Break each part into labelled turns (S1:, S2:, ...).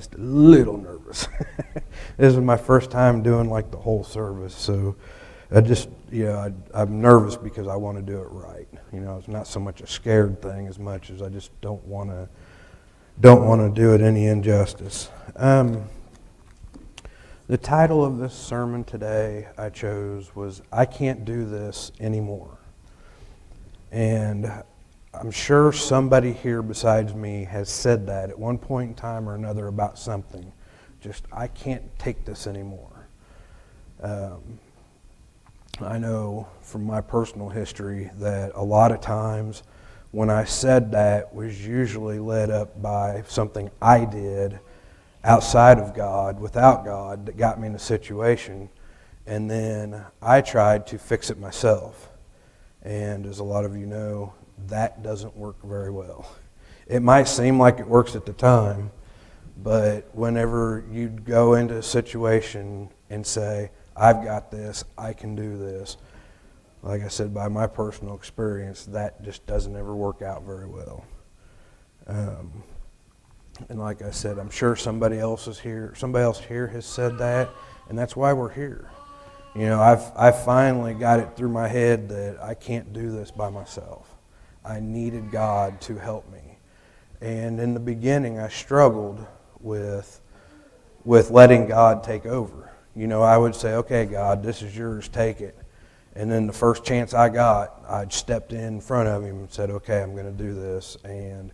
S1: just a little nervous. This is my first time doing like the whole service, so I'm nervous because I want to do it right. It's not so much a scared thing as much as I just don't want to do it any injustice. The title of this sermon today I chose was "I Can't Do This Anymore," and I'm sure somebody here besides me has said that at one point in time or another about something. Just, I can't take this anymore. I know from my personal history that a lot of times when I said that was usually led up by something I did outside of God, without God, that got me in a situation, and then I tried to fix it myself. And as a lot of you know, that doesn't work very well. It might seem like it works at the time, but whenever you go into a situation and say, I've got this, I can do this, like I said, by my personal experience, that just doesn't ever work out very well. And like I said, I'm sure somebody else here has said that, and that's why we're here. I've finally got it through my head that I can't do this by myself. I needed God to help me. And in the beginning, I struggled with letting God take over. I would say, okay, God, this is yours, take it. And then the first chance I got, I stepped in front of him and said, okay, I'm going to do this. And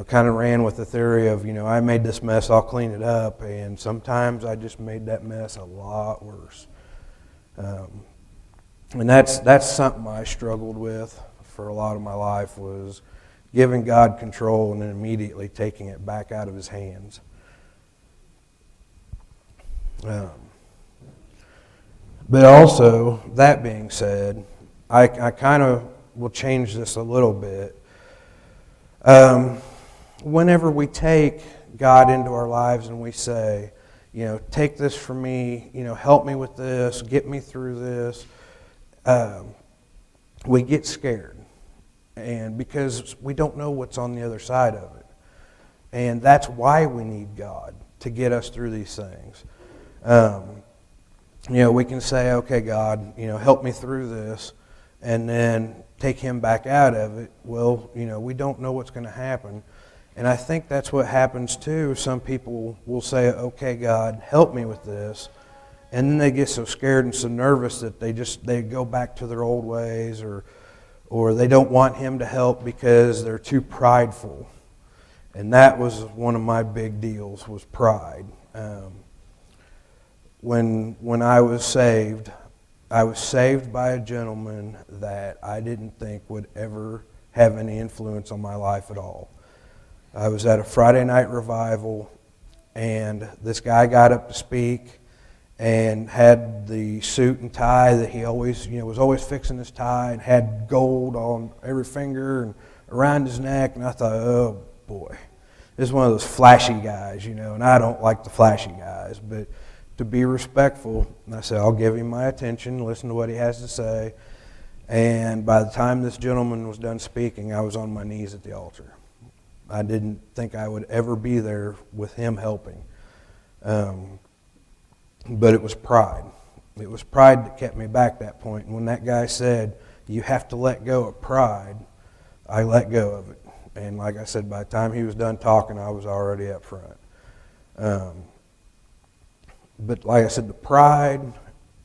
S1: kind of ran with the theory of, I made this mess, I'll clean it up. And sometimes I just made that mess a lot worse. And that's something I struggled with for a lot of my life, was giving God control and then immediately taking it back out of his hands. But also, that being said, I kind of will change this a little bit. Whenever we take God into our lives and we say, take this from me, help me with this, get me through this, we get scared. And because we don't know what's on the other side of it. And that's why we need God, to get us through these things. We can say, okay, God, help me through this, and then take him back out of it. Well, we don't know what's going to happen. And I think that's what happens too. Some people will say, okay, God, help me with this. And then they get so scared and so nervous that they go back to their old ways, or they don't want him to help because they're too prideful. And that was one of my big deals, was pride. When I was saved by a gentleman that I didn't think would ever have any influence on my life at all. I was at a Friday night revival, and this guy got up to speak and had the suit and tie that he always, was always fixing his tie, and had gold on every finger and around his neck. And I thought, oh boy, this is one of those flashy guys, and I don't like the flashy guys. But to be respectful, I said, I'll give him my attention, listen to what he has to say. And by the time this gentleman was done speaking, I was on my knees at the altar. I didn't think I would ever be there with him helping. But it was pride. It was pride that kept me back that point. And when that guy said, you have to let go of pride, I let go of it. And like I said, by the time he was done talking, I was already up front. But like I said, the pride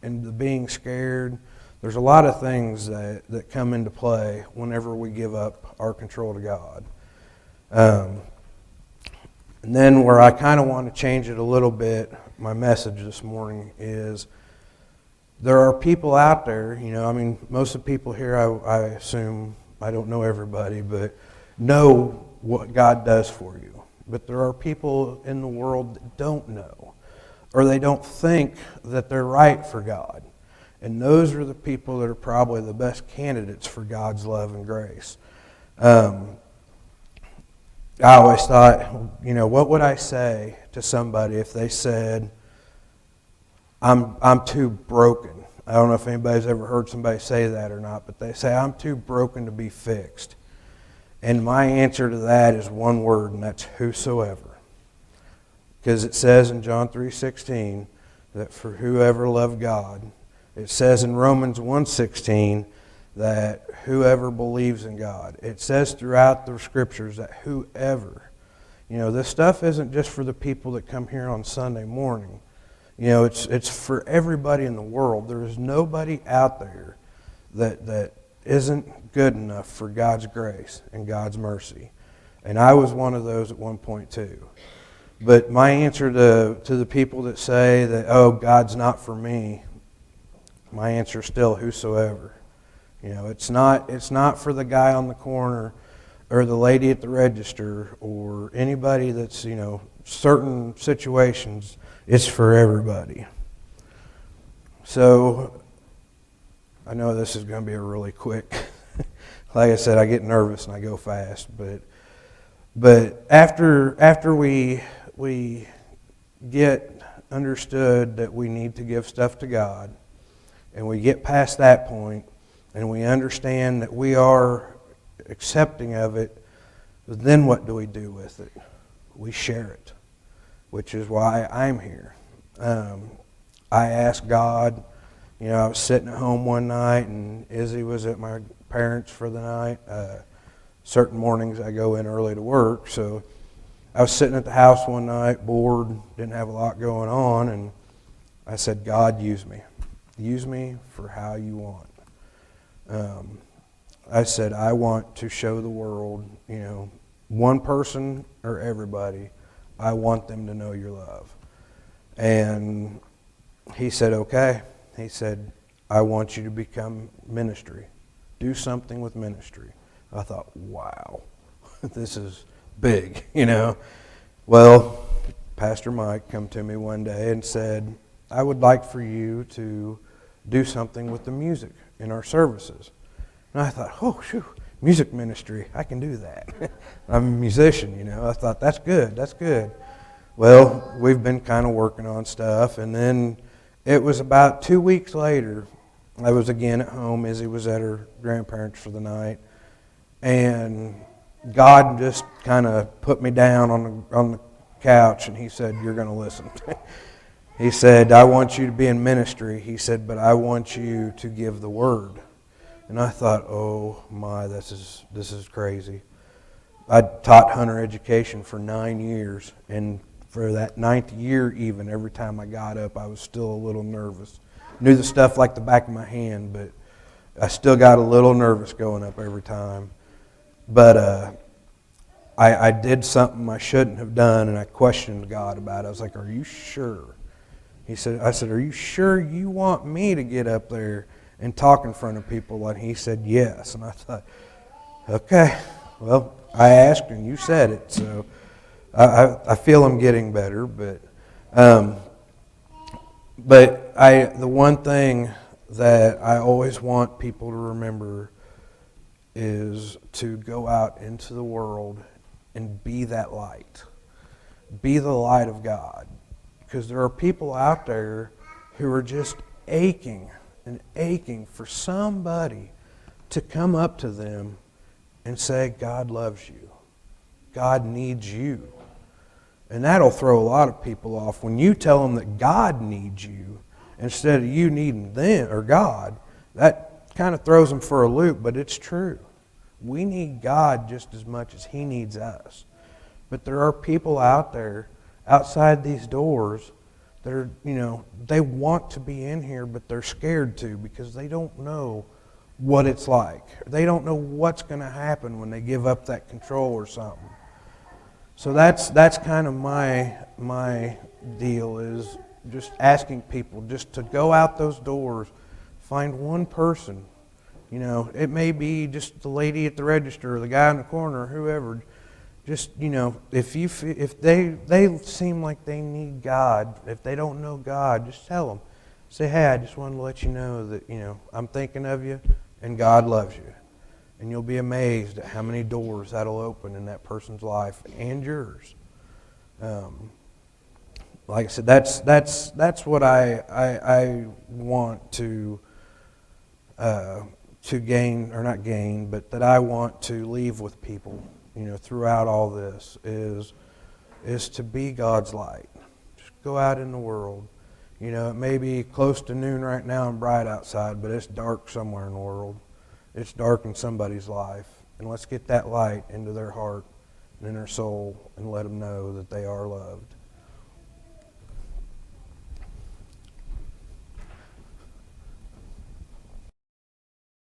S1: and the being scared, there's a lot of things that come into play whenever we give up our control to God. And then where I kind of want to change it a little bit, my message this morning is, there are people out there, most of the people here, I assume, I don't know everybody, but know what God does for you. But there are people in the world that don't know, or they don't think that they're right for God. And those are the people that are probably the best candidates for God's love and grace. I always thought, what would I say to somebody if they said, I'm too broken? I don't know if anybody's ever heard somebody say that or not, but they say, I'm too broken to be fixed. And my answer to that is one word, and that's whosoever. Because it says in John 3:16 that for whoever loved God, it says in Romans 1:16 that whoever believes in God. It says throughout the Scriptures that whoever. This stuff isn't just for the people that come here on Sunday morning. It's for everybody in the world. There is nobody out there that isn't good enough for God's grace and God's mercy. And I was one of those at one point too. But my answer to the people that say that, oh, God's not for me, my answer is still whosoever. It's not for the guy on the corner or the lady at the register or anybody that's, certain situations. It's for everybody. So I know this is going to be a really quick, like I said, I get nervous and I go fast, but after we get understood that we need to give stuff to God, and we get past that point, and we understand that we are accepting of it, then what do we do with it? We share it, which is why I'm here. I asked God, I was sitting at home one night, and Izzy was at my parents' for the night. Certain mornings I go in early to work, so I was sitting at the house one night, bored, didn't have a lot going on, and I said, God, use me. Use me for how you want. I said, I want to show the world, one person or everybody, I want them to know your love. And he said, okay. He said, I want you to become ministry. Do something with ministry. I thought, wow, this is big, Well, Pastor Mike come to me one day and said, I would like for you to do something with the music in our services. And I thought, oh, shoot, music ministry, I can do that. I'm a musician, I thought, that's good. Well, we've been kind of working on stuff, and then it was about 2 weeks later, I was again at home. Izzy was at her grandparents' for the night, and God just kind of put me down on the couch, and he said, you're going to listen. He said, I want you to be in ministry. He said, but I want you to give the word. And I thought, oh my, this is crazy. I taught hunter education for 9 years, and for that 9th year even, every time I got up, I was still a little nervous. Knew the stuff like the back of my hand, but I still got a little nervous going up every time. But I did something I shouldn't have done, and I questioned God about it. I was like, are you sure? I said, are you sure you want me to get up there and talk in front of people? And he said, yes. And I thought, okay, well, I asked and you said it, so I feel I'm getting better. But the one thing that I always want people to remember is to go out into the world and be that light. Be the light of God. Because there are people out there who are just aching and aching for somebody to come up to them and say, God loves you. God needs you. And that'll throw a lot of people off. When you tell them that God needs you instead of you needing them or God, that kind of throws them for a loop, but it's true. We need God just as much as He needs us. But there are people out there outside these doors that are, they want to be in here, but they're scared to because they don't know what it's like. They don't know what's going to happen when they give up that control or something. So that's kind of my deal, is just asking people just to go out those doors, find one person. It may be just the lady at the register or the guy in the corner or whoever. Just, if they seem like they need God, if they don't know God, just tell them. Say, hey, I just wanted to let you know that, I'm thinking of you and God loves you. And you'll be amazed at how many doors that'll open in that person's life and yours. Like I said, that's what I want to gain, or not gain, but that I want to leave with people, throughout all this is to be God's light. go out in the world. You know, it may be close to noon right now and bright outside, but it's dark somewhere in the world. It's dark in somebody's life. And let's get that light into their heart and in their soul and let them know that they are loved.